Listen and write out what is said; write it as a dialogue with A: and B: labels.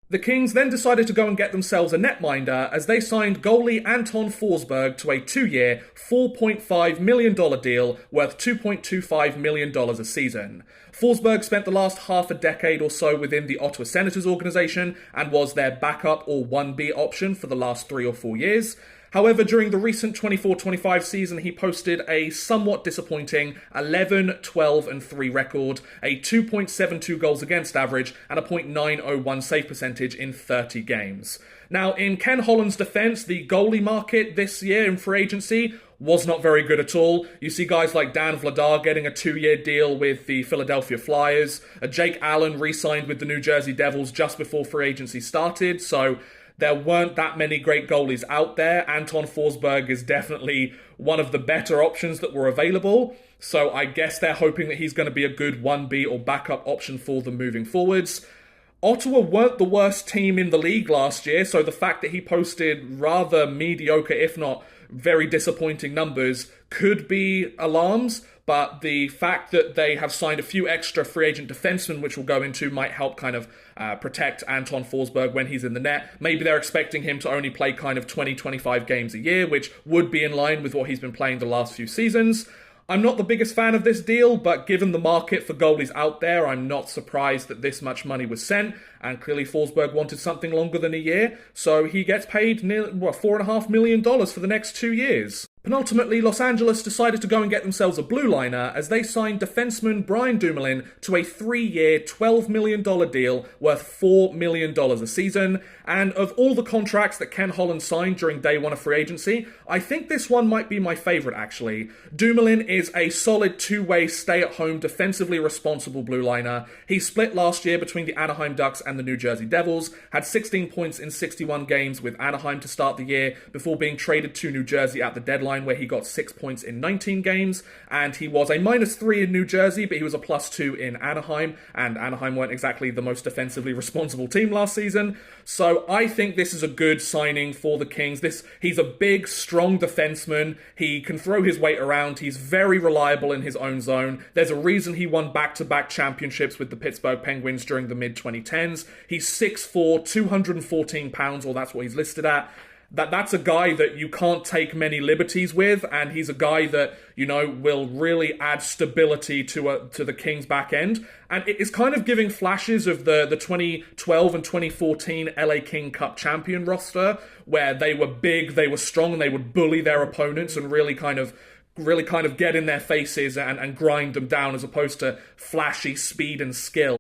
A: The Kings then decided to go and get themselves a netminder as they signed goalie Anton Forsberg to a 2-year, $4.5 million deal worth $2.25 million a season. Forsberg spent the last half a decade or so within the Ottawa Senators organization and was their backup or 1B option for the last 3 or 4 years. However, during the recent 24-25 season, he posted a somewhat disappointing 11-12-3 record, a 2.72 goals against average, and a .901 save percentage in 30 games. Now, in Ken Holland's defense, the goalie market this year in free agency was not very good at all. You see guys like Dan Vladar getting a 2-year deal with the Philadelphia Flyers. Jake Allen re-signed with the New Jersey Devils just before free agency started, so there weren't that many great goalies out there. Anton Forsberg is definitely one of the better options that were available. So I guess they're hoping that he's going to be a good 1B or backup option for them moving forwards. Ottawa weren't the worst team in the league last year, so the fact that he posted rather mediocre, if not very disappointing numbers could be alarms, but the fact that they have signed a few extra free agent defensemen, which we'll go into, might help kind of protect Anton Forsberg when he's in the net. Maybe they're expecting him to only play kind of 20-25 games a year, which would be in line with what he's been playing the last few seasons. I'm not the biggest fan of this deal, but given the market for goalies out there, I'm not surprised that this much money was sent, and clearly Forsberg wanted something longer than a year, so he gets paid nearly $4.5 million for the next 2 years. Penultimately, Los Angeles decided to go and get themselves a blue liner as they signed defenseman Brian Dumoulin to a 3-year, $12 million deal worth $4 million a season. And of all the contracts that Ken Holland signed during day one of free agency, I think this one might be my favourite actually. Dumoulin is a solid two-way, stay-at-home, defensively responsible blue liner. He split last year between the Anaheim Ducks and the New Jersey Devils, had 16 points in 61 games with Anaheim to start the year before being traded to New Jersey at the deadline, where he got 6 points in 19 games, and he was a -3 in New Jersey, but he was a +2 in Anaheim, and Anaheim weren't exactly the most defensively responsible team last season. So I think this is a good signing for the Kings. He's a big, strong defenseman. He can throw his weight around. He's very reliable in his own zone. There's a reason he won back-to-back championships with the Pittsburgh Penguins during the mid-2010s. He's 6'4", 214 pounds, or that's what he's listed at. That's a guy that you can't take many liberties with, and he's a guy that, will really add stability to the Kings' back end. And it is kind of giving flashes of the 2012 and 2014 LA King Cup champion roster, where they were big, they were strong, and they would bully their opponents and really kind of get in their faces and grind them down, as opposed to flashy speed and skill.